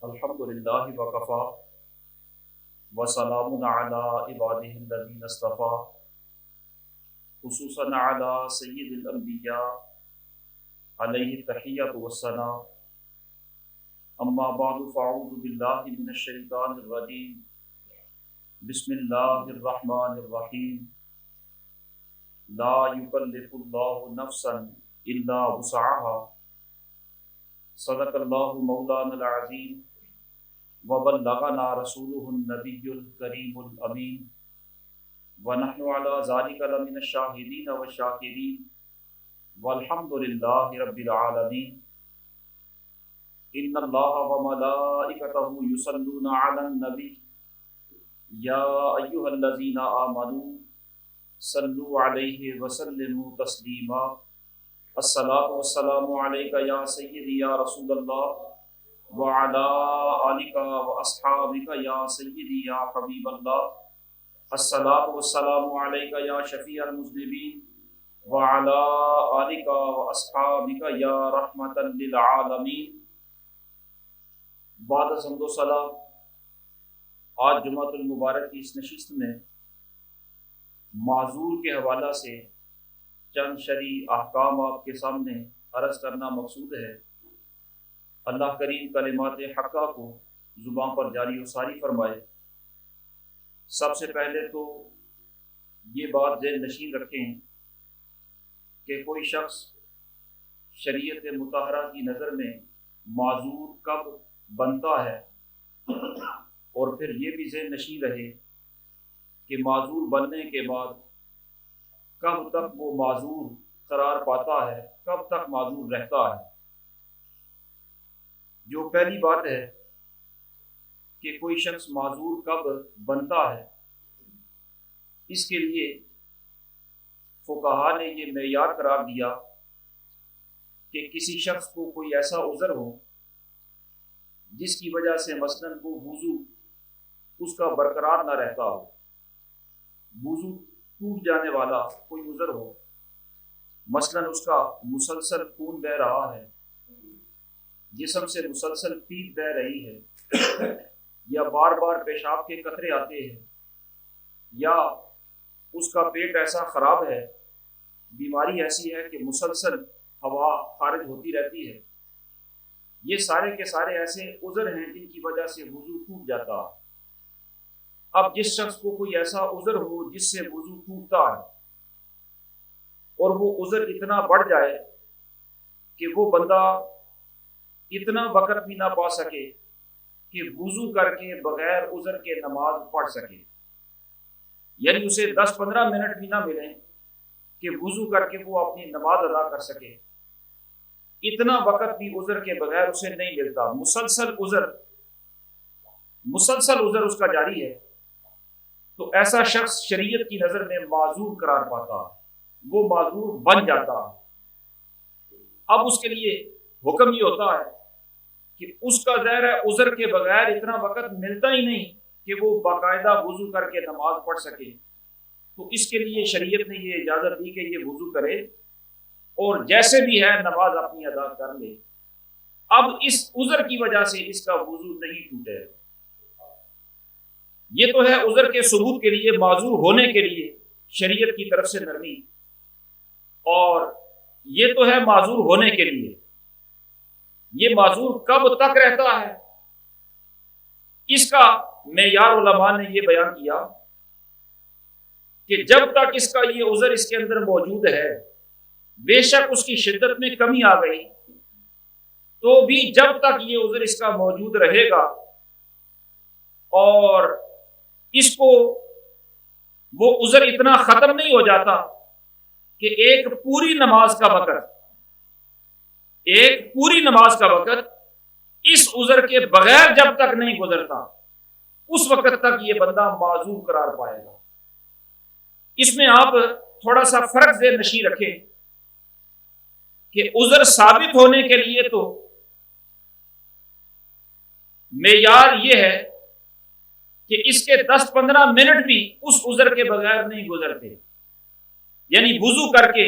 الحمد للہ وکفا وسلام علی عبادہ الذین اصطفیٰ خصوصاً علی سید الانبیاء علیہ التحیۃ والثناء اما بعد فاعوذ باللہ من الشیطان الرجیم بسم اللہ الرحمن الرحیم لا یکلف اللہ نفسا الا وسعها صدق اللہ مولانا العظیم وبلغنا رسوله النبی الکریم الامین ونحن على ذلك لمن الشاہدین والشاکرین والحمد للہ رب العالمین ان اللہ وملائکتہ یصلون علی النبی یا ایہا الذین آمنوا صلوا علیہ وسلموا تسلیما الصلاۃ والسلام علیک یا سیدی یا رسول اللہ وعلی آلک واصحابک یا سیدی یا حبیب اللہ الصلاۃ والسلام علیک یا شفیع المذنبین وعلی آلک واصحابک یا رحمۃ للعالمین۔ بعد از حمد و ثنا، آج جمعۃ المبارک کی اس نشست میں معذور کے حوالہ سے چند شرعی احکام آپ کے سامنے عرض کرنا مقصود ہے۔ اللہ کریم کلمات حقہ کو زبان پر جاری و ساری فرمائے۔ سب سے پہلے تو یہ بات ذہن نشین رکھیں کہ کوئی شخص شریعت مطہرہ کی نظر میں معذور کب بنتا ہے، اور پھر یہ بھی ذہن نشین رہے کہ معذور بننے کے بعد کب تک وہ معذور قرار پاتا ہے، کب تک معذور رہتا ہے۔ جو پہلی بات ہے کہ کوئی شخص معذور کب بنتا ہے، اس کے لیے فقہا نے یہ معیار قرار دیا کہ کسی شخص کو کوئی ایسا عذر ہو جس کی وجہ سے مثلاً وہ وضو اس کا برقرار نہ رہتا ہو، وضو ٹوٹ جانے والا کوئی عذر ہو، مثلاً اس کا مسلسل خون بہہ رہا ہے، جسم سے مسلسل پیپ بہہ رہی ہے، یا بار بار پیشاب کے قطرے آتے ہیں، یا اس کا پیٹ ایسا خراب ہے، بیماری ایسی ہے کہ مسلسل ہوا خارج ہوتی رہتی ہے۔ یہ سارے کے سارے ایسے عذر ہیں جن کی وجہ سے وضو ٹوٹ جاتا ہے۔ اب جس شخص کو کوئی ایسا عذر ہو جس سے وضو ٹوٹتا ہے، اور وہ عذر اتنا بڑھ جائے کہ وہ بندہ اتنا وقت بھی نہ پا سکے کہ وضو کر کے بغیر عذر کے نماز پڑھ سکے، یعنی اسے 10-15 منٹ بھی نہ ملیں کہ وضو کر کے وہ اپنی نماز ادا کر سکے، اتنا وقت بھی عذر کے بغیر اسے نہیں ملتا، مسلسل عذر اس کا جاری ہے، تو ایسا شخص شریعت کی نظر میں معذور قرار پاتا ہے، وہ معذور بن جاتا ہے۔ اب اس کے لیے حکم یہ ہوتا ہے کہ اس کا ظاہر ہے عذر کے بغیر اتنا وقت ملتا ہی نہیں کہ وہ باقاعدہ وضو کر کے نماز پڑھ سکے، تو اس کے لیے شریعت نے یہ اجازت دی کہ یہ وضو کرے اور جیسے بھی ہے نماز اپنی ادا کر لے۔ اب اس عذر کی وجہ سے اس کا وضو نہیں ٹوٹے۔ یہ تو ہے عذر کے ثبوت کے لیے، معذور ہونے کے لیے شریعت کی طرف سے نرمی، اور یہ تو ہے معذور ہونے کے لیے۔ یہ معذور کب تک رہتا ہے، اس کا معیار علماء نے یہ بیان کیا کہ جب تک اس کا یہ عذر اس کے اندر موجود ہے، بے شک اس کی شدت میں کمی آ گئی تو بھی جب تک یہ عذر اس کا موجود رہے گا اور اس کو وہ عذر اتنا ختم نہیں ہو جاتا کہ ایک پوری نماز کا وقت اس عذر کے بغیر جب تک نہیں گزرتا، اس وقت تک یہ بندہ معذور قرار پائے گا۔ اس میں آپ تھوڑا سا فرق ذہن نشین رکھیں کہ عذر ثابت ہونے کے لیے تو معیار یہ ہے کہ اس کے 10-15 منٹ بھی اس عذر کے بغیر نہیں گزرتے، یعنی وضو کر کے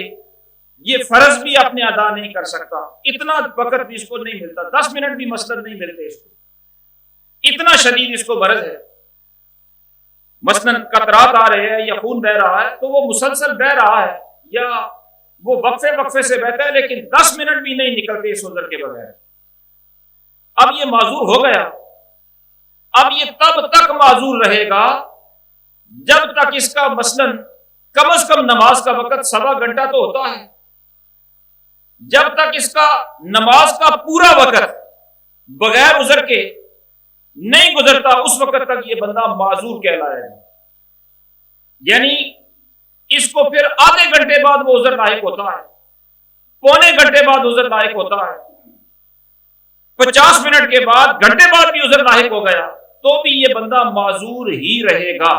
یہ فرض بھی اپنے ادا نہیں کر سکتا، اتنا وقت بھی اس کو نہیں ملتا، 10 منٹ بھی مثلاً نہیں ملتے اس کو، اتنا شدید اس کو مرض ہے، مثلاً قطرات آ رہے ہیں یا خون بہ رہا ہے تو وہ مسلسل بہ رہا ہے، یا وہ وقفے وقفے سے بہتا ہے لیکن 10 منٹ بھی نہیں نکلتے اس عذر کے بغیر، اب یہ معذور ہو گیا۔ اب یہ تب تک معذور رہے گا جب تک اس کا مثلاً کم از کم نماز کا وقت 1.25 گھنٹہ تو ہوتا ہے، جب تک اس کا نماز کا پورا وقت بغیر عذر کے نہیں گزرتا اس وقت تک یہ بندہ معذور کہلائے گا۔ یعنی اس کو پھر آدھے گھنٹے بعد وہ عذر لاحق ہوتا ہے، پونے گھنٹے بعد عذر لاحق ہوتا ہے، 50 منٹ کے بعد گھنٹے بعد بھی عذر لاحق ہو گیا تو بھی یہ بندہ معذور ہی رہے گا۔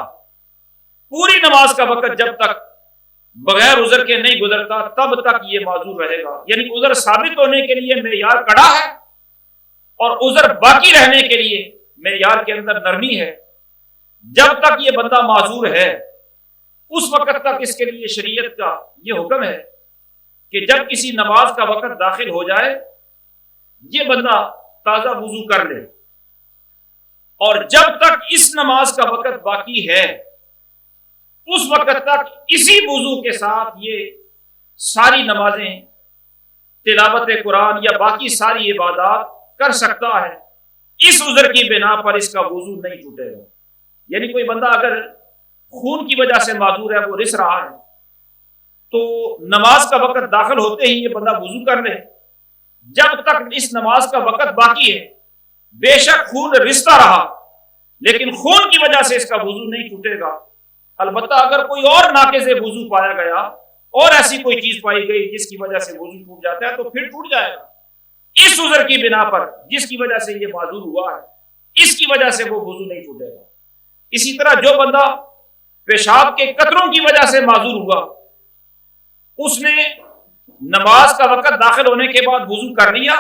پوری نماز کا وقت جب تک بغیر عذر کے نہیں گزرتا تب تک یہ معذور رہے گا۔ یعنی عذر ثابت ہونے کے لیے معیار کڑا ہے اور عذر باقی رہنے کے لیے معیار کے اندر نرمی ہے۔ جب تک یہ بندہ معذور ہے اس وقت تک اس کے لیے شریعت کا یہ حکم ہے کہ جب کسی نماز کا وقت داخل ہو جائے یہ بندہ تازہ وضو کر لے، اور جب تک اس نماز کا وقت باقی ہے اس وقت تک اسی وضو کے ساتھ یہ ساری نمازیں، تلاوت قرآن یا باقی ساری عبادات کر سکتا ہے۔ اس عذر کی بنا پر اس کا وضو نہیں ٹوٹے گا۔ یعنی کوئی بندہ اگر خون کی وجہ سے معذور ہے، وہ رس رہا ہے، تو نماز کا وقت داخل ہوتے ہی یہ بندہ وضو کر لے، جب تک اس نماز کا وقت باقی ہے بے شک خون رستا رہا لیکن خون کی وجہ سے اس کا وضو نہیں ٹوٹے گا۔ البتہ اگر کوئی اور ناقض وضو پایا گیا اور ایسی کوئی چیز پائی گئی جس کی وجہ سے وضو ٹوٹ جاتا ہے تو پھر ٹوٹ جائے گا۔ اس عذر کی بنا پر جس کی وجہ سے یہ معذور ہوا ہے اس کی وجہ سے وہ وضو نہیں ٹوٹے گا۔ اسی طرح جو بندہ پیشاب کے قطروں کی وجہ سے معذور ہوا، اس نے نماز کا وقت داخل ہونے کے بعد وضو کر لیا،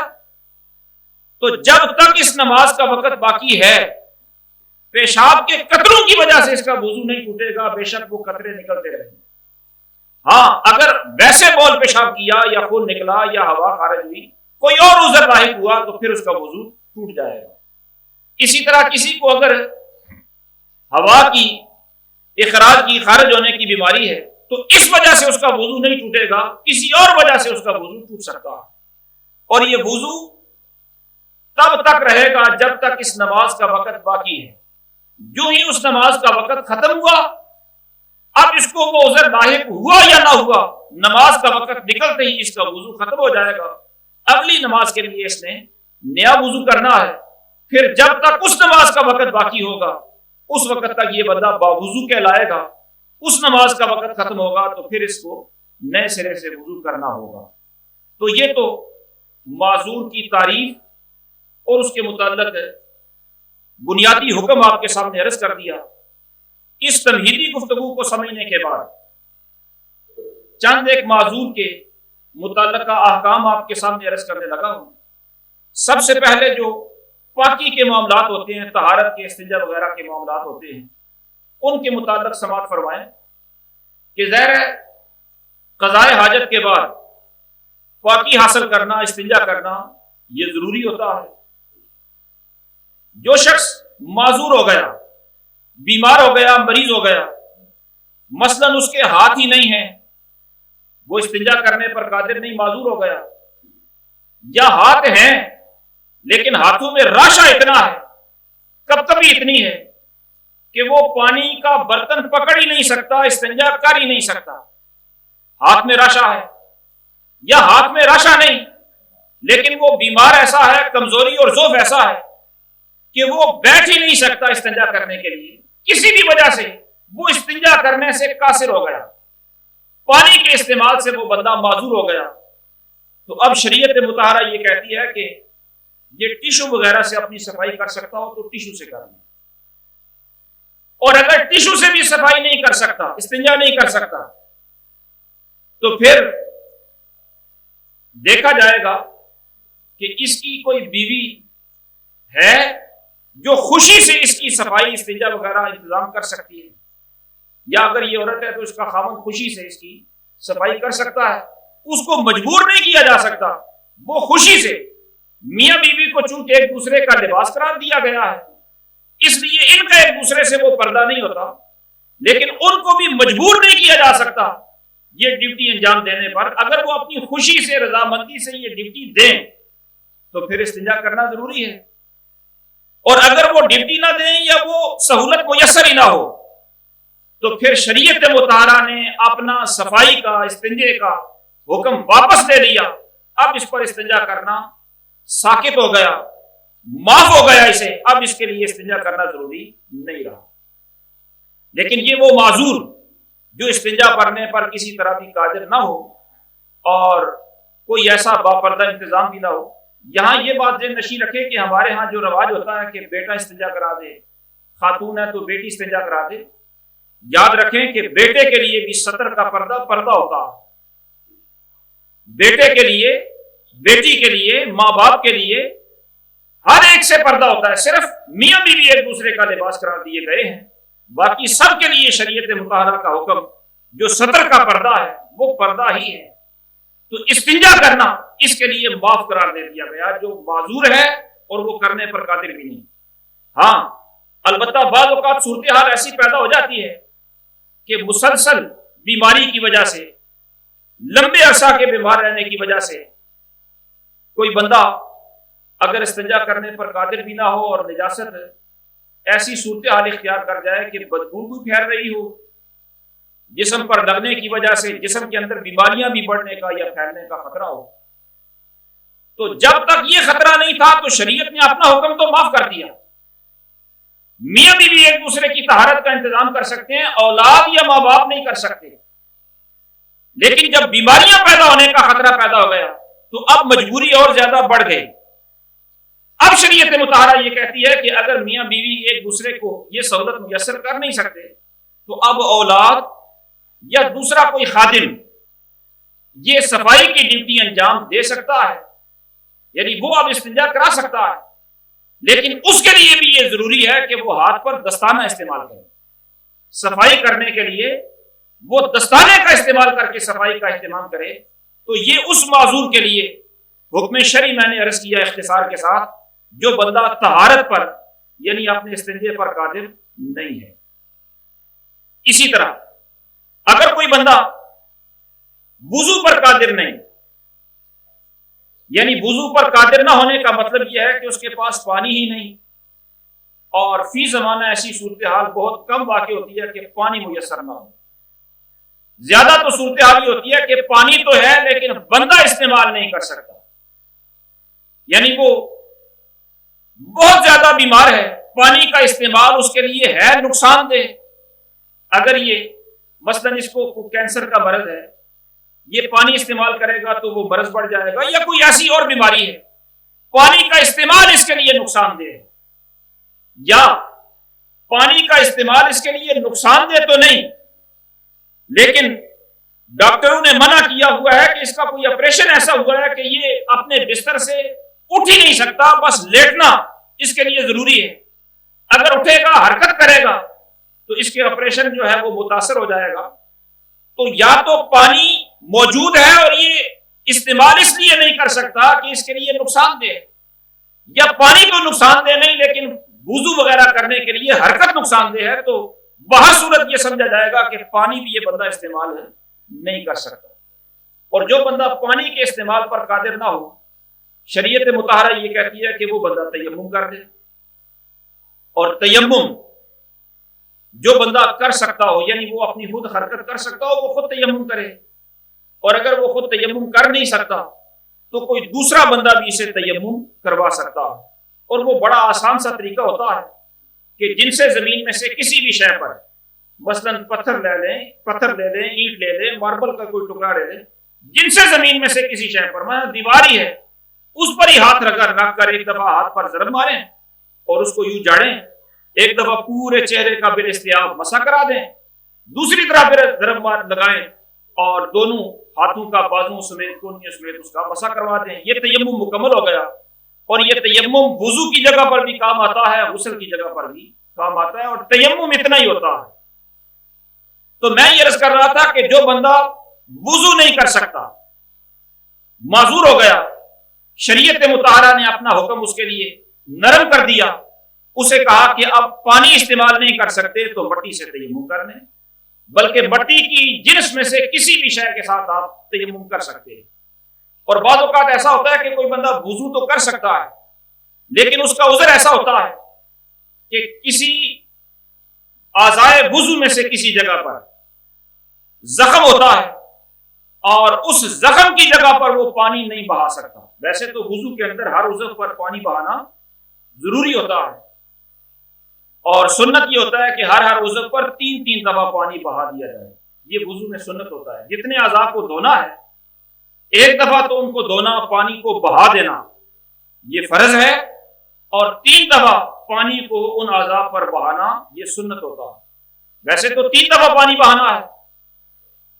تو جب تک اس نماز کا وقت باقی ہے پیشاب کے قطروں کی وجہ سے اس کا وضو نہیں ٹوٹے گا، بے شک وہ قطرے نکلتے رہیں۔ ہاں اگر ویسے بول پیشاب کیا یا خون نکلا یا ہوا خارج ہوئی، کوئی اور عذر لاحق ہوا تو پھر اس کا وضو ٹوٹ جائے گا۔ اسی طرح کسی کو اگر ہوا کی اخراج کی خارج ہونے کی بیماری ہے تو اس وجہ سے اس کا وضو نہیں ٹوٹے گا، کسی اور وجہ سے اس کا وضو ٹوٹ سکتا ہے۔ اور یہ وضو تب تک رہے گا جب تک اس نماز کا وقت باقی ہے۔ جو ہی اس نماز کا وقت ختم ہوا، اب اس کو وہ عذر لاحق ہوا یا نہ ہوا، نماز کا وقت نکلتے ہی اس کا وضو ختم ہو جائے گا۔ اگلی نماز کے لیے اس نے نیا وضو کرنا ہے، پھر جب تک اس نماز کا وقت باقی ہوگا اس وقت تک یہ بندہ باوضو کہلائے گا۔ اس نماز کا وقت ختم ہوگا تو پھر اس کو نئے سرے سے وضو کرنا ہوگا۔ تو یہ تو معذور کی تعریف اور اس کے متعلق بنیادی حکم آپ کے سامنے عرض کر دیا۔ اس تمہیدی گفتگو کو سمجھنے کے بعد چند ایک معذور کے متعلقہ احکام آپ کے سامنے عرض کرنے لگا ہوں۔ سب سے پہلے جو پاکی کے معاملات ہوتے ہیں، طہارت کے، استنجا وغیرہ کے معاملات ہوتے ہیں، ان کے متعلق سماعت فرمائیں کہ ظاہر ہے قضائے حاجت کے بعد پاکی حاصل کرنا، استنجا کرنا یہ ضروری ہوتا ہے۔ جو شخص معذور ہو گیا، بیمار ہو گیا، مریض ہو گیا، مثلاً اس کے ہاتھ ہی نہیں ہیں، وہ استنجا کرنے پر قادر نہیں، معذور ہو گیا، یا ہاتھ ہیں لیکن ہاتھوں میں راشا اتنا ہے، کبکبی اتنی ہے کہ وہ پانی کا برتن پکڑ ہی نہیں سکتا، استنجا کر ہی نہیں سکتا، ہاتھ میں راشا ہے، یا ہاتھ میں راشا نہیں لیکن وہ بیمار ایسا ہے، کمزوری اور ضعف ایسا ہے کہ وہ بیٹھ ہی نہیں سکتا استنجا کرنے کے لیے، کسی بھی وجہ سے وہ استنجا کرنے سے قاصر ہو گیا، پانی کے استعمال سے وہ بندہ معذور ہو گیا، تو اب شریعت مطہرہ یہ کہتی ہے کہ یہ ٹیشو وغیرہ سے اپنی صفائی کر سکتا ہو تو ٹیشو سے کر لیں، اور اگر ٹیشو سے بھی صفائی نہیں کر سکتا، استنجا نہیں کر سکتا، تو پھر دیکھا جائے گا کہ اس کی کوئی بیوی ہے جو خوشی سے اس کی صفائی، استنجا وغیرہ انتظام کر سکتی ہے، یا اگر یہ عورت ہے تو اس کا خاوند خوشی سے اس کی صفائی کر سکتا ہے، اس کو مجبور نہیں کیا جا سکتا، وہ خوشی سے، میاں بیوی کو چونکہ ایک دوسرے کا لباس قرار دیا گیا ہے اس لیے ان کا ایک دوسرے سے وہ پردہ نہیں ہوتا، لیکن ان کو بھی مجبور نہیں کیا جا سکتا یہ ڈیوٹی انجام دینے پر۔ اگر وہ اپنی خوشی سے، رضامندی سے یہ ڈیوٹی دیں تو پھر استنجا کرنا ضروری ہے، اور اگر وہ ڈیوٹی نہ دیں یا وہ سہولت میسر ہی نہ ہو تو پھر شریعت مطہرہ نے اپنا صفائی کا، استنجے کا حکم واپس لے لیا۔ اب اس پر استنجا کرنا ساکت ہو گیا، معاف ہو گیا اسے، اب اس کے لیے استنجا کرنا ضروری نہیں رہا۔ لیکن یہ وہ معذور جو استنجا کرنے پر کسی طرح بھی قادر نہ ہو اور کوئی ایسا باپردہ انتظام بھی نہ ہو، یہاں یہ بات ذہن نشین رکھے کہ ہمارے ہاں جو رواج ہوتا ہے کہ بیٹا استنجا کرا دے، خاتون ہے تو بیٹی استنجا کرا دے، یاد رکھیں کہ بیٹے کے لیے بھی سطر کا پردہ ہوتا ہے۔ بیٹے کے لیے، بیٹی کے لیے، ماں باپ کے لیے ہر ایک سے پردہ ہوتا ہے۔ صرف میاں بیوی ایک دوسرے کا لباس قرار دیے گئے ہیں، باقی سب کے لیے شریعت مطہرہ کا حکم جو سطر کا پردہ ہے وہ پردہ ہی ہے۔ تو استنجا کرنا اس کے لیے معاف قرار دے دیا گیا، جو معذور ہے اور وہ کرنے پر قادر بھی نہیں۔ ہاں البتہ بعض اوقات صورتحال ایسی پیدا ہو جاتی ہے کہ مسلسل بیماری کی وجہ سے، لمبے عرصہ کے بیمار رہنے کی وجہ سے کوئی بندہ اگر استنجا کرنے پر قادر بھی نہ ہو اور نجاست ایسی صورتحال اختیار کر جائے کہ بدبو بھی پھیل رہی ہو، جسم پر لگنے کی وجہ سے جسم کے اندر بیماریاں بھی بڑھنے کا یا پھیلنے کا خطرہ ہو، تو جب تک یہ خطرہ نہیں تھا تو شریعت نے اپنا حکم تو معاف کر دیا۔ میاں بیوی ایک دوسرے کی طہارت کا انتظام کر سکتے ہیں، اولاد یا ماں باپ نہیں کر سکتے، لیکن جب بیماریاں پیدا ہونے کا خطرہ پیدا ہو گیا تو اب مجبوری اور زیادہ بڑھ گئی۔ اب شریعت مطہرہ یہ کہتی ہے کہ اگر میاں بیوی ایک دوسرے کو یہ سہولت میسر کر نہیں سکتے تو اب اولاد یا دوسرا کوئی خادم یہ صفائی کی ڈیوٹی انجام دے سکتا ہے، یعنی وہ اب استنجا کرا سکتا ہے، لیکن اس کے لیے بھی یہ ضروری ہے کہ وہ ہاتھ پر دستانہ استعمال کرے۔ صفائی کرنے کے لیے وہ دستانے کا استعمال کر کے صفائی کا اہتمام کرے۔ تو یہ اس معذور کے لیے حکم شرعی میں نے عرض کیا اختصار کے ساتھ، جو بندہ طہارت پر یعنی اپنے استنجے پر قادر نہیں ہے۔ اسی طرح اگر کوئی بندہ وضو پر قادر نہیں، یعنی وضو پر قادر نہ ہونے کا مطلب یہ ہے کہ اس کے پاس پانی ہی نہیں، اور فی زمانہ ایسی صورتحال بہت کم واقع ہوتی ہے کہ پانی میسر نہ ہو۔ زیادہ تو صورتحال یہ ہوتی ہے کہ پانی تو ہے لیکن بندہ استعمال نہیں کر سکتا، یعنی وہ بہت زیادہ بیمار ہے، پانی کا استعمال اس کے لیے ہے نقصان دہ۔ اگر یہ مثلاً اس کو کینسر کا مرض ہے، یہ پانی استعمال کرے گا تو وہ مرض بڑھ جائے گا، یا کوئی ایسی اور بیماری ہے، پانی کا استعمال اس کے لیے نقصان دہ ہے، یا پانی کا استعمال اس کے لیے نقصان دہ تو نہیں لیکن ڈاکٹروں نے منع کیا ہوا ہے کہ اس کا کوئی آپریشن ایسا ہوا ہے کہ یہ اپنے بستر سے اٹھ ہی نہیں سکتا، بس لیٹنا اس کے لیے ضروری ہے۔ اگر اٹھے گا، حرکت کرے گا تو اس کے آپریشن جو ہے وہ متاثر ہو جائے گا۔ تو یا تو پانی موجود ہے اور یہ استعمال اس لیے نہیں کر سکتا کہ اس کے لیے نقصان دہ، یا پانی تو نقصان دہ نہیں لیکن وضو وغیرہ کرنے کے لیے حرکت نقصان دہ ہے، تو بہر صورت یہ سمجھا جائے گا کہ پانی بھی یہ بندہ استعمال نہیں کر سکتا۔ اور جو بندہ پانی کے استعمال پر قادر نہ ہو، شریعت مطہرہ یہ کہتی ہے کہ وہ بندہ تیمم کر دے، اور تیمم جو بندہ کر سکتا ہو یعنی وہ اپنی خود حرکت کر سکتا ہو وہ خود تیمم کرے، اور اگر وہ خود تیمم کر نہیں سکتا تو کوئی دوسرا بندہ بھی اسے تیمم کروا سکتا ہے۔ اور وہ بڑا آسان سا طریقہ ہوتا ہے کہ جن سے زمین میں سے کسی بھی شے پر، مثلاً پتھر لے لیں، اینٹ لے لیں، ماربل کا کوئی ٹکڑا لے لیں، جن سے زمین میں سے کسی شے پر، دیوار ہی ہے، اس پر ہی ہاتھ رکھ کر ایک دفعہ ہاتھ پر ضرب ماریں اور اس کو یوں جاڑیں، ایک دفعہ پورے چہرے کا بالاستیاب مسح کرا دیں، دوسری طرح پھر ضرب لگائیں اور دونوں ہاتھوں کا بازو سمیت کونیوں سمیت اس کا مسح کروا دیں۔ یہ تیمم مکمل ہو گیا، اور یہ تیمم وضو کی جگہ پر بھی کام آتا ہے، غسل کی جگہ پر بھی کام آتا ہے، اور تیمم اتنا ہی ہوتا ہے۔ تو میں یہ عرض کر رہا تھا کہ جو بندہ وضو نہیں کر سکتا، معذور ہو گیا، شریعت مطہرہ نے اپنا حکم اس کے لیے نرم کر دیا، اسے کہا کہ اب پانی استعمال نہیں کر سکتے تو مٹی سے تیمم کر لیں، بلکہ مٹی کی جنس میں سے کسی بھی شے کے ساتھ آپ تیمم کر سکتے ہیں۔ اور بعض اوقات ایسا ہوتا ہے کہ کوئی بندہ وضو تو کر سکتا ہے لیکن اس کا عذر ایسا ہوتا ہے کہ کسی اعضائے وضو میں سے کسی جگہ پر زخم ہوتا ہے اور اس زخم کی جگہ پر وہ پانی نہیں بہا سکتا۔ ویسے تو وضو کے اندر ہر عضو پر پانی بہانا ضروری ہوتا ہے، اور سنت یہ ہوتا ہے کہ ہر عضو پر 3 دفعہ پانی بہا دیا جائے، یہ وضو میں سنت ہوتا ہے۔ جتنے اعضاء کو دھونا ہے 1 دفعہ تو ان کو دھونا، پانی کو بہا دینا یہ فرض ہے، اور 3 دفعہ پانی کو ان اعضاء پر بہانا یہ سنت ہوتا ہے۔ ویسے تو 3 دفعہ پانی بہانا ہے،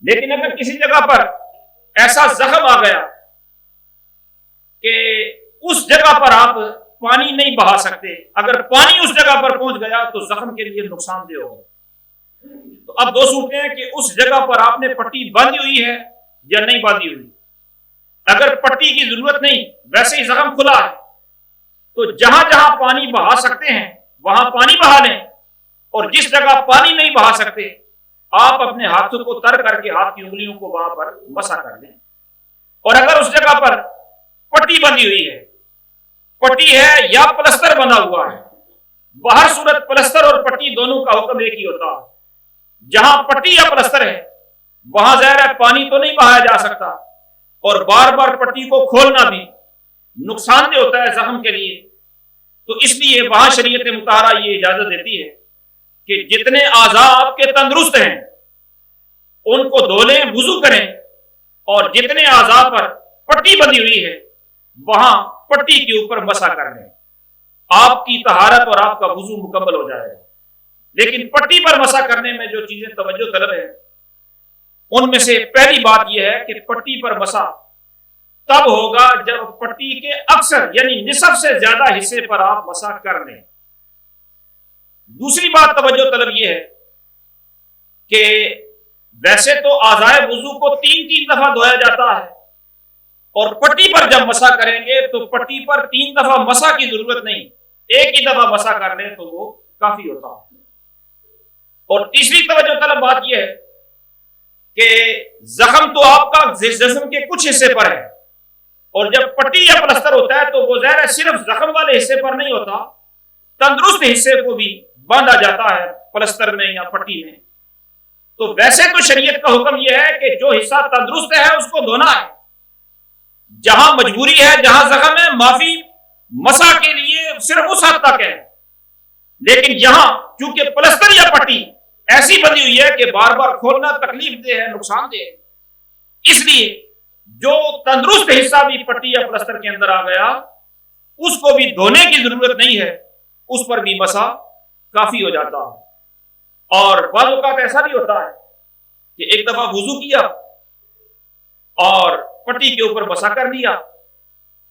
لیکن اگر کسی جگہ پر ایسا زخم آ گیا کہ اس جگہ پر آپ پانی نہیں بہا سکتے، اگر پانی اس جگہ پر پہنچ گیا تو زخم کے لیے نقصان دہ ہوگا۔ تو اب 2 صورتیں ہیں کہ اس جگہ پر آپ نے پٹی باندھی ہوئی ہے یا نہیں باندھی ہوئی۔ اگر پٹی کی ضرورت نہیں، ویسے ہی زخم کھلا ہے، تو جہاں جہاں پانی بہا سکتے ہیں وہاں پانی بہا لیں، اور جس جگہ پانی نہیں بہا سکتے آپ اپنے ہاتھوں کو تر کر کے ہاتھ کی انگلیوں کو وہاں پر مسح کر لیں۔ اور اگر اس جگہ پر پٹی بندھی ہوئی ہے، پٹی ہے یا پلستر بنا ہوا ہے، باہر صورت پلستر اور پٹی دونوں کا حکم ایک ہی ہوتا ہے۔ جہاں پٹی یا پلستر ہے وہاں ظاہر ہے پانی تو نہیں بہایا جا سکتا، اور بار بار پٹی کو کھولنا بھی نقصان دہ ہوتا ہے زخم کے لیے، تو اس لیے وہاں شریعت مطہرہ یہ اجازت دیتی ہے کہ جتنے اعضاء آپ کے تندرست ہیں ان کو دھو لیں، وضو کریں، اور جتنے اعضاء پر پٹی بندھی ہوئی ہے وہاں پٹی کے اوپر مسح کر لیں، آپ کی طہارت اور آپ کا وضو مکمل ہو جائے گا۔ لیکن پٹی پر مسح کرنے میں جو چیزیں توجہ طلب ہے ان میں سے پہلی بات یہ ہے کہ پٹی پر مسح تب ہوگا جب پٹی کے اکثر یعنی نصف سے زیادہ حصے پر آپ مسح کر لیں۔ دوسری بات توجہ طلب یہ ہے کہ ویسے تو اعضائے وضو کو 3 دفعہ دھویا جاتا ہے، اور پٹی پر جب مسح کریں گے تو پٹی پر 3 دفعہ مسح کی ضرورت نہیں، 1 ہی دفعہ مسح کر لیں تو وہ کافی ہوتا ہے۔ اور تیسری توجہ طلب بات یہ ہے کہ زخم تو آپ کا جسم کے کچھ حصے پر ہے، اور جب پٹی یا پلستر ہوتا ہے تو وہ ظاہر ہے صرف زخم والے حصے پر نہیں ہوتا، تندرست حصے کو بھی باندھا جاتا ہے پلستر میں یا پٹی میں۔ تو ویسے تو شریعت کا حکم یہ ہے کہ جو حصہ تندرست ہے اس کو دھونا ہے، جہاں مجبوری ہے، جہاں زخم ہے، معافی مسح کے لیے صرف اس حد تک ہے۔ لیکن یہاں چونکہ پلستر یا پٹی ایسی بنی ہوئی ہے کہ بار بار کھولنا تکلیف دہ ہے، نقصان دہ ہے، اس لیے جو تندرست حصہ بھی پٹی یا پلستر کے اندر آ گیا اس کو بھی دھونے کی ضرورت نہیں ہے، اس پر بھی مسح کافی ہو جاتا ہے۔ اور بعض اوقات ایسا بھی ہوتا ہے کہ ایک دفعہ وضو کیا اور پٹی کے اوپر مسح کر لیا،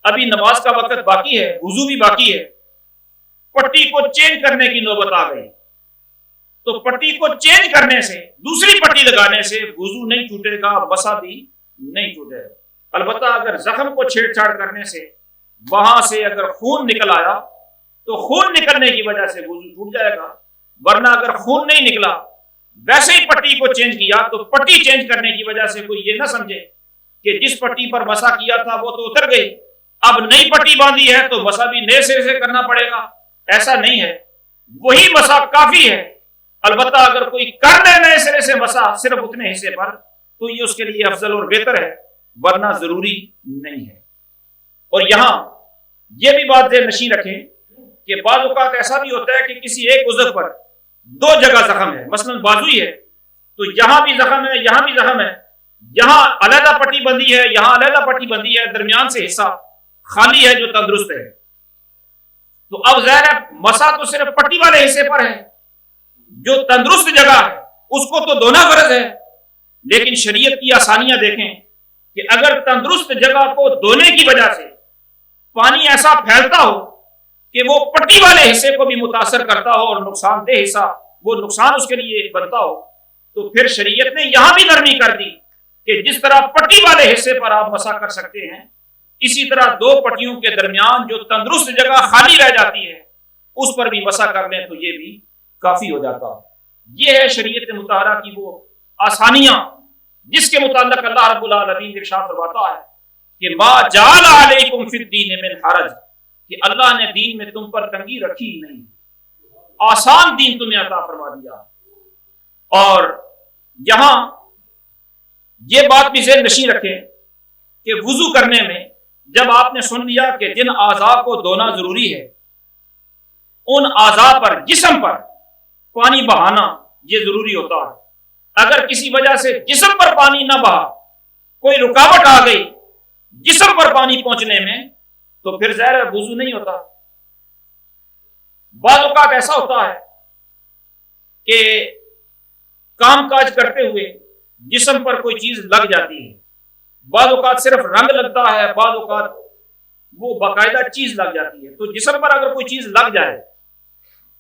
ابھی نماز کا وقت باقی ہے، وضو بھی باقی ہے، پٹی کو چینج کرنے کی نوبت آ گئی، تو پٹی کو چینج کرنے سے، دوسری پٹی لگانے سے وضو نہیں ٹوٹے گا، مسح بھی نہیں ٹوٹے گا۔ البتہ اگر زخم کو چھیڑ چھاڑ کرنے سے وہاں سے اگر خون نکل آیا تو خون نکلنے کی وجہ سے وضو ٹوٹ جائے گا، ورنہ اگر خون نہیں نکلا ویسے ہی پٹی کو چینج کیا تو پٹی چینج کرنے کی وجہ سے کوئی یہ نہ سمجھے کہ جس پٹی پر مسح کیا تھا وہ تو اتر گئی، اب نئی پٹی باندھی ہے تو مسح بھی نئے سرے سے کرنا پڑے گا، ایسا نہیں ہے، وہی مسح کافی ہے۔ البتہ اگر کوئی کر لے نئے سرے سے مسح صرف اتنے حصے پر تو یہ اس کے لیے افضل اور بہتر ہے، ورنہ ضروری نہیں ہے۔ اور یہاں یہ بھی بات ذہن نشین رکھیں کہ بعض اوقات ایسا بھی ہوتا ہے کہ کسی ایک عضو پر 2 جگہ زخم ہے، مثلا بازو ہی ہے تو یہاں بھی زخم ہے، یہاں بھی زخم ہے، یہاں علیحدہ پٹی بندی ہے، یہاں علیحدہ پٹی بندی ہے، درمیان سے حصہ خالی ہے جو تندرست ہے، تو اب ظاہر ہے مسح تو صرف پٹی والے حصے پر ہے، جو تندرست جگہ ہے اس کو تو دھونا فرض ہے۔ لیکن شریعت کی آسانیاں دیکھیں کہ اگر تندرست جگہ کو دھونے کی وجہ سے پانی ایسا پھیلتا ہو کہ وہ پٹی والے حصے کو بھی متاثر کرتا ہو اور نقصان دہ حصہ وہ نقصان اس کے لیے بنتا ہو، تو پھر شریعت نے یہاں بھی نرمی کر دی کہ جس طرح پٹی والے حصے پر آپ مسح کر سکتے ہیں، اسی طرح 2 پٹیوں کے درمیان جو تندرست جگہ خالی رہ جاتی ہے اس پر بھی مسح کر لیں تو یہ بھی کافی ہو جاتا ہے۔ یہ ہے شریعت مطہرہ کی وہ آسانیاں جس کے متعلق اللہ رب العالمین ارشاد فرماتا ہے کہ ما جعل علیکم فی الدین من حرج، کہ اللہ نے دین میں تم پر تنگی رکھی ہی نہیں، آسان دین تمہیں عطا فرما دیا۔ اور یہاں یہ بات بھی ذہن نشین رکھیں کہ وضو کرنے میں جب آپ نے سن لیا کہ جن اعضاء کو دھونا ضروری ہے، ان اعضاء پر، جسم پر پانی بہانا یہ ضروری ہوتا ہے۔ اگر کسی وجہ سے جسم پر پانی نہ بہا، کوئی رکاوٹ آ گئی جسم پر پانی پہنچنے میں، تو پھر ظاہر ہے وضو نہیں ہوتا۔ بعض اوقات ایسا ہوتا ہے کہ کام کاج کرتے ہوئے جسم پر کوئی چیز لگ جاتی ہے، بعض اوقات صرف رنگ لگتا ہے، بعض اوقات وہ باقاعدہ چیز لگ جاتی ہے۔ تو جسم پر اگر کوئی چیز لگ جائے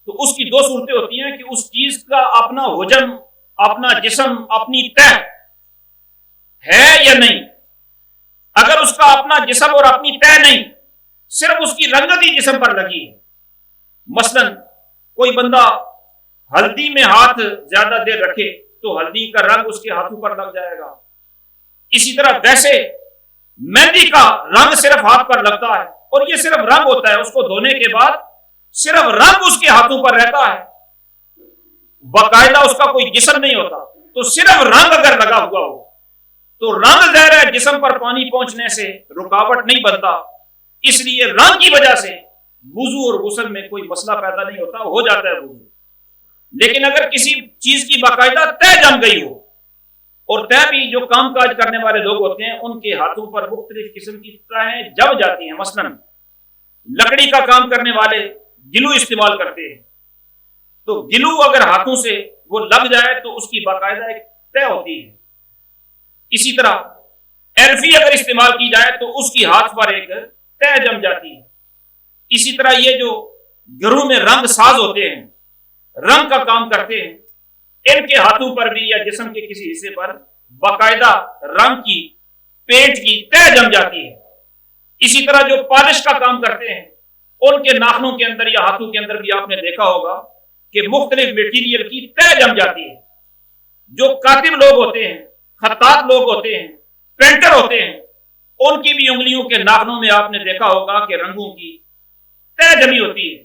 تو اس کی دو صورتیں ہوتی ہیں کہ اس چیز کا اپنا حجم، اپنا جسم، اپنی تہ ہے یا نہیں۔ اگر اس کا اپنا جسم اور اپنی تہ نہیں، صرف اس کی رنگت ہی جسم پر لگی ہے، مثلا کوئی بندہ ہلدی میں ہاتھ زیادہ دیر رکھے تو ہلدی کا رنگ اس کے ہاتھوں پر لگ جائے گا۔ اسی طرح ویسے مہندی کا رنگ صرف ہاتھ پر لگتا ہے، اور یہ صرف رنگ ہوتا ہے، اس کو دھونے کے بعد صرف رنگ اس کے ہاتھوں پر رہتا ہے، باقاعدہ اس کا کوئی جسم نہیں ہوتا۔ تو صرف رنگ اگر لگا ہوا ہو تو رنگ ظاہر ہے جسم پر پانی پہنچنے سے رکاوٹ نہیں بنتا، اس لیے رنگ کی وجہ سے وضو اور غسل میں کوئی مسئلہ پیدا نہیں ہوتا، ہو جاتا ہے وضو۔ لیکن اگر کسی چیز کی باقاعدہ تہ جم گئی ہو، اور تہ بھی جو کام کاج کرنے والے لوگ ہوتے ہیں ان کے ہاتھوں پر مختلف قسم کی تہیں جم جاتی ہیں، مثلا لکڑی کا کام کرنے والے گلو استعمال کرتے ہیں، تو گلو اگر ہاتھوں سے وہ لگ جائے تو اس کی باقاعدہ ایک تہ ہوتی ہے۔ اسی طرح ایلفی اگر استعمال کی جائے تو اس کی ہاتھ پر ایک تہ جم جاتی ہے۔ اسی طرح یہ جو گھروں میں رنگ ساز ہوتے ہیں، رنگ کا کام کرتے ہیں، ان کے ہاتھوں پر بھی یا جسم کے کسی حصے پر باقاعدہ رنگ کی، پینٹ کی تہ جم جاتی ہے۔ اسی طرح جو پالش کا کام کرتے ہیں، ان کے ناخنوں کے اندر یا ہاتھوں کے اندر بھی آپ نے دیکھا ہوگا کہ مختلف میٹیریل کی تہ جم جاتی ہے۔ جو کاتب لوگ ہوتے ہیں، خطاط لوگ ہوتے ہیں، پینٹر ہوتے ہیں، ان کی بھی انگلیوں کے ناخنوں میں آپ نے دیکھا ہوگا کہ رنگوں کی تہ جمی ہوتی ہے۔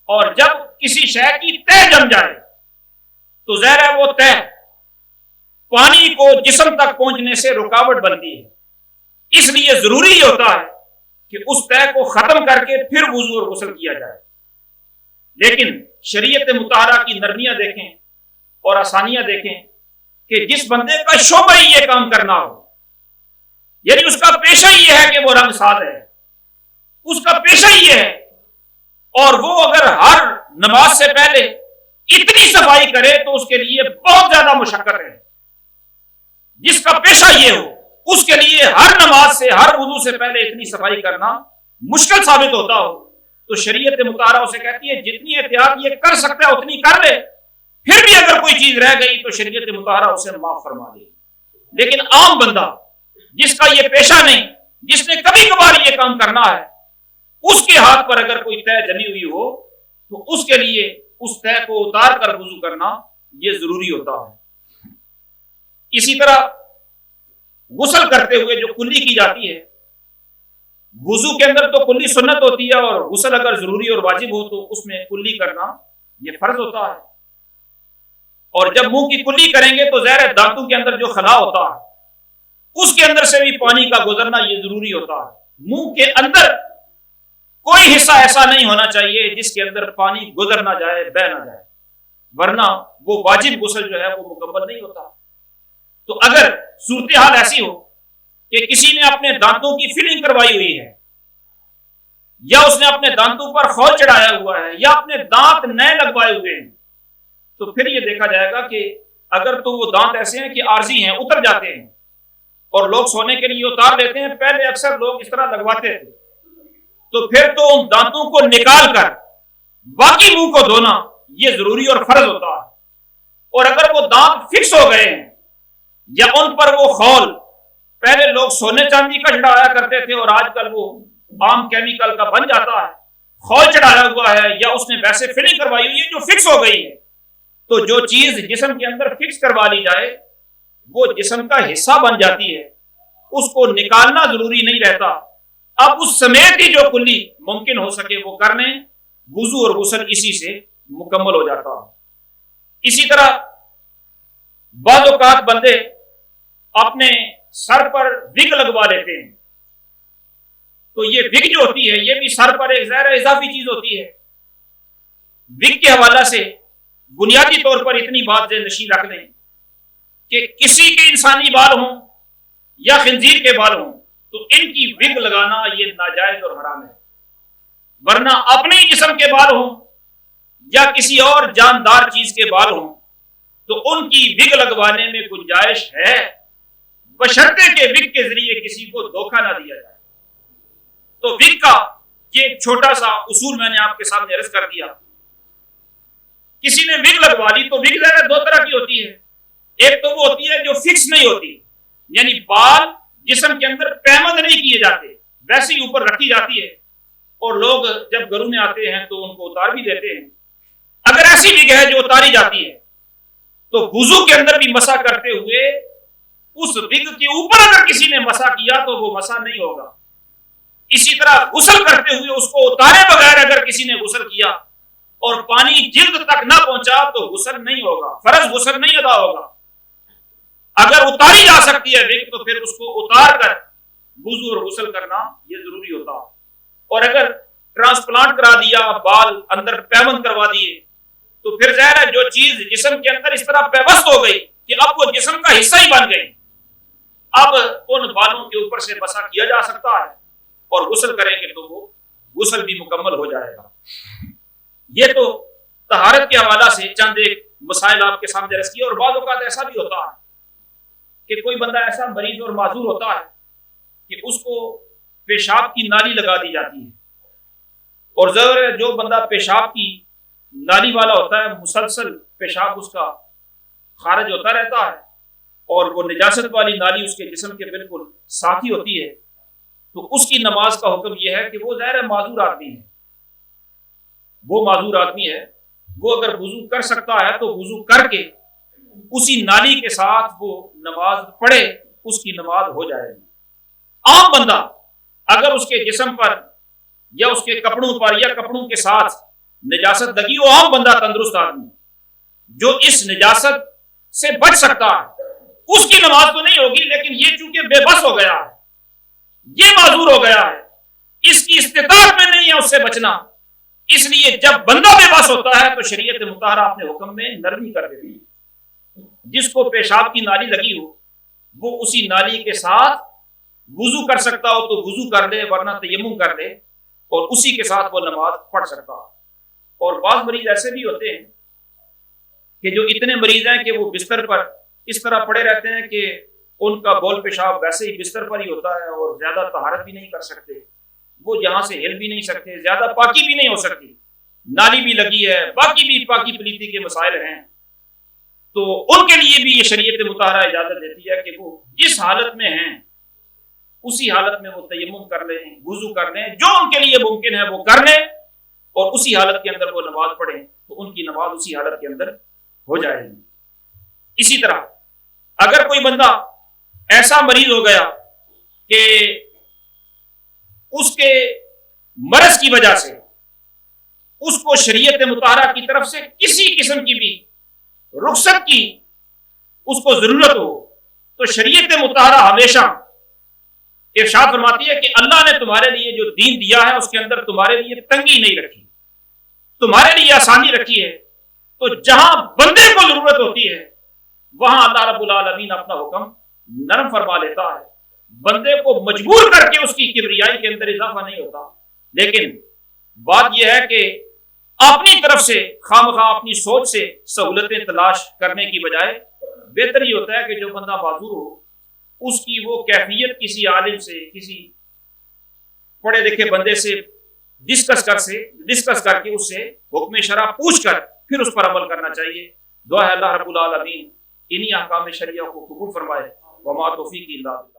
اور جب کسی شے کی تہ جم جائے تو ظاہر ہے وہ تہ پانی کو جسم تک پہنچنے سے رکاوٹ بنتی ہے، اس لیے ضروری یہ ہوتا ہے کہ اس تہ کو ختم کر کے پھر وضو اور غسل کیا جائے۔ لیکن شریعت مطہرہ کی نرمیاں دیکھیں اور آسانیاں دیکھیں کہ جس بندے کا شعبہ ہی یہ کام کرنا ہو، یعنی اس کا پیشہ ہی یہ ہے کہ وہ رنگ ساز ہے، اس کا پیشہ ہی یہ ہے، اور وہ اگر ہر نماز سے پہلے اتنی صفائی کرے تو اس کے لیے بہت زیادہ مشقت ہے۔ جس کا پیشہ یہ ہو اس کے لیے ہر نماز سے، ہر وضو سے پہلے اتنی صفائی کرنا مشکل ثابت ہوتا ہو، تو شریعت مطہرہ اسے کہتی ہے جتنی احتیاط یہ کر سکتا ہے اتنی کر لے، پھر بھی اگر کوئی چیز رہ گئی تو شریعت مطہرہ اسے معاف فرما دے۔ لیکن عام بندہ جس کا یہ پیشہ نہیں، جس نے کبھی کبھار یہ کام کرنا ہے، اس کے ہاتھ پر اگر کوئی تہ جمی ہوئی ہو تو اس کے لیے اس تہ کو اتار کر وضو کرنا یہ ضروری ہوتا ہے۔ اسی طرح غسل کرتے ہوئے جو کلی کی جاتی ہے، وضو کے اندر تو کلی سنت ہوتی ہے، اور غسل اگر ضروری اور واجب ہو تو اس میں کلی کرنا یہ فرض ہوتا ہے۔ اور جب منہ کی کلی کریں گے تو ظاہر ہے دانتوں کے اندر جو خلا ہوتا ہے اس کے اندر سے بھی پانی کا گزرنا یہ ضروری ہوتا ہے۔ منہ کے اندر کوئی حصہ ایسا نہیں ہونا چاہیے جس کے اندر پانی گزر نہ جائے، بہ نہ جائے، ورنہ وہ واجب غسل جو ہے وہ مکمل نہیں ہوتا۔ تو اگر صورتحال ایسی ہو کہ کسی نے اپنے دانتوں کی فلنگ کروائی ہوئی ہے، یا اس نے اپنے دانتوں پر خول چڑھایا ہوا ہے، یا اپنے دانت نئے لگوائے ہوئے ہیں، تو پھر یہ دیکھا جائے گا کہ اگر تو وہ دانت ایسے ہیں کہ عارضی ہیں، اتر جاتے ہیں اور لوگ سونے کے لیے اتار لیتے ہیں، پہلے اکثر لوگ اس طرح لگواتے تھے، تو پھر تو ان دانتوں کو نکال کر باقی منہ کو دھونا یہ ضروری اور فرض ہوتا ہے۔ اور اگر وہ دانت فکس ہو گئے ہیں یا ان پر وہ خول، پہلے لوگ سونے چاندی کا چڑھایا کرتے تھے اور آج کل وہ عام کیمیکل کا بن جاتا ہے، خول چڑھایا ہوا ہے یا اس نے ویسے فلنگ کروائی ہوئی ہے جو فکس ہو گئی ہے، تو جو چیز جسم کے اندر فکس کروا لی جائے وہ جسم کا حصہ بن جاتی ہے، اس کو نکالنا ضروری نہیں رہتا۔ اب اس سمیت ہی جو کلی ممکن ہو سکے وہ کرنے، وضو اور غسل اسی سے مکمل ہو جاتا۔ اسی طرح بعض اوقات بندے اپنے سر پر وگ لگوا لیتے ہیں، تو یہ وگ جو ہوتی ہے یہ بھی سر پر ایک ظاہر اضافی چیز ہوتی ہے۔ وگ کے حوالہ سے بنیادی طور پر اتنی بات ذہن نشین رکھ لیں کہ کسی کے انسانی بال ہوں یا خنزیر کے بال ہوں تو ان کی وگ لگانا یہ ناجائز اور حرام ہے، ورنہ اپنے ہی جسم کے بال ہوں یا کسی اور جاندار چیز کے بال ہوں تو ان کی وگ لگوانے میں گنجائش ہے، بشرطے کہ وگ کے ذریعے کسی کو دھوکہ نہ دیا جائے۔ تو وگ کا یہ ایک چھوٹا سا اصول میں نے آپ کے سامنے عرض کر دیا۔ کسی نے وگ لگوا لی تو وگ ظاہر دو طرح کی ہوتی ہے، ایک تو وہ ہوتی ہے جو فکس نہیں ہوتی، یعنی بال جسم کے اندر پیمند نہیں کیے جاتے، ویسے ہی اوپر رکھی جاتی ہے اور لوگ جب گھروں میں آتے ہیں تو ان کو اتار بھی دیتے ہیں۔ اگر ایسی وگ ہے جو اتاری جاتی ہے تو وضو کے اندر بھی مسح کرتے ہوئے اس وگ کے اوپر اگر کسی نے مسح کیا تو وہ مسح نہیں ہوگا۔ اسی طرح غسل کرتے ہوئے اس کو اتارے بغیر اگر کسی نے غسل کیا اور پانی جلد تک نہ پہنچا تو غسل نہیں ہوگا، فرض غسل نہیں ادا ہوگا۔ اگر اتاری جا سکتی ہے وگ تو پھر اس کو اتار کر وضو اور غسل کرنا یہ ضروری ہوتا۔ اور اگر ٹرانسپلانٹ کرا دیا، بال اندر پیوند کروا دیے تو پھر ظاہر ہے جو چیز جسم کے اندر اس طرح پیوست ہو گئی کہ اب وہ جسم کا حصہ ہی بن گئی، اب ان بالوں کے اوپر سے مسح کیا جا سکتا ہے اور غسل کریں گے تو وہ غسل بھی مکمل ہو جائے گا۔ یہ تو طہارت کے حوالہ سے چند ایک مسائل آپ کے سامنے رکھ کیے۔ اور بعض اوقات ایسا بھی ہوتا ہے کہ کوئی بندہ ایسا مریض اور معذور ہوتا ہے کہ اس کو پیشاب کی نالی لگا دی جاتی ہے، اور ضرور ہے جو بندہ پیشاب کی نالی والا ہوتا ہے مسلسل پیشاب اس کا خارج ہوتا رہتا ہے اور وہ نجاست والی نالی اس کے جسم کے بالکل ساتھ ہی ہوتی ہے، تو اس کی نماز کا حکم یہ ہے کہ وہ ظاہر معذور آدمی ہے، وہ معذور آدمی ہے، وہ اگر وضو کر سکتا ہے تو وضو کر کے اسی نالی کے ساتھ وہ نماز پڑھے، اس کی نماز ہو جائے گی۔ عام بندہ اگر اس کے جسم پر یا اس کے کپڑوں پر یا کپڑوں کے ساتھ نجاست لگی، وہ عام بندہ تندرست آدمی جو اس نجاست سے بچ سکتا ہے، اس کی نماز تو نہیں ہوگی، لیکن یہ چونکہ بے بس ہو گیا ہے، یہ معذور ہو گیا ہے، اس کی استطاعت میں نہیں ہے اس سے بچنا، اس لیے جب بندہ بے بس ہوتا ہے تو شریعت مطہرہ اپنے حکم میں نرمی کر دیتی ہے۔ جس کو پیشاب کی نالی لگی ہو وہ اسی نالی کے ساتھ وضو کر سکتا ہو تو وضو کر لے، ورنہ تیمم کر لے اور اسی کے ساتھ وہ نماز پڑھ سکتا ہو۔ اور بعض مریض ایسے بھی ہوتے ہیں کہ جو اتنے مریض ہیں کہ وہ بستر پر اس طرح پڑے رہتے ہیں کہ ان کا بول پیشاب ویسے ہی بستر پر ہی ہوتا ہے اور زیادہ طہارت بھی نہیں کر سکتے، وہ یہاں سے ہل بھی نہیں سکتے، زیادہ پاکی بھی نہیں ہو سکتی، نالی بھی لگی ہے، باقی بھی پاکی پلیتی کے مسائل ہیں، تو ان کے لیے بھی یہ شریعت مطہرہ اجازت دیتی ہے کہ وہ جس حالت میں ہیں اسی حالت میں وہ تیمم کر لیں، وضو کر لیں، جو ان کے لیے ممکن ہے وہ کر لیں اور اسی حالت کے اندر وہ نماز پڑھیں تو ان کی نماز اسی حالت کے اندر ہو جائے گی۔ اسی طرح اگر کوئی بندہ ایسا مریض ہو گیا کہ اس کے مرض کی وجہ سے اس کو شریعت مطہرہ کی طرف سے کسی قسم کی بھی رخصت کی اس کو ضرورت ہو تو شریعت مطہرہ ہمیشہ ارشاد فرماتی ہے کہ اللہ نے تمہارے لیے جو دین دیا ہے اس کے اندر تمہارے لیے تنگی نہیں رکھی، تمہارے لیے آسانی رکھی ہے، تو جہاں بندے کو ضرورت ہوتی ہے وہاں اللہ رب العالمین اپنا حکم نرم فرما لیتا ہے، بندے کو مجبور کر کے اس کی کبریائی کے اندر اضافہ نہیں ہوتا۔ لیکن بات یہ ہے کہ اپنی طرف سے خواہ اپنی سوچ سے سہولتیں تلاش کرنے کی بجائے بہتر یہ ہوتا ہے کہ جو بندہ معذور ہو اس کی وہ کیفیت کسی عالم سے، کسی پڑھے لکھے بندے سے ڈسکس کر کے اس سے حکم شرع پوچھ کر پھر اس پر عمل کرنا چاہیے۔ دعا ہے اللہ رب العالمین انہی احکام شریعہ کو قبول فرمائے۔ وما توفیقی الا باللہ۔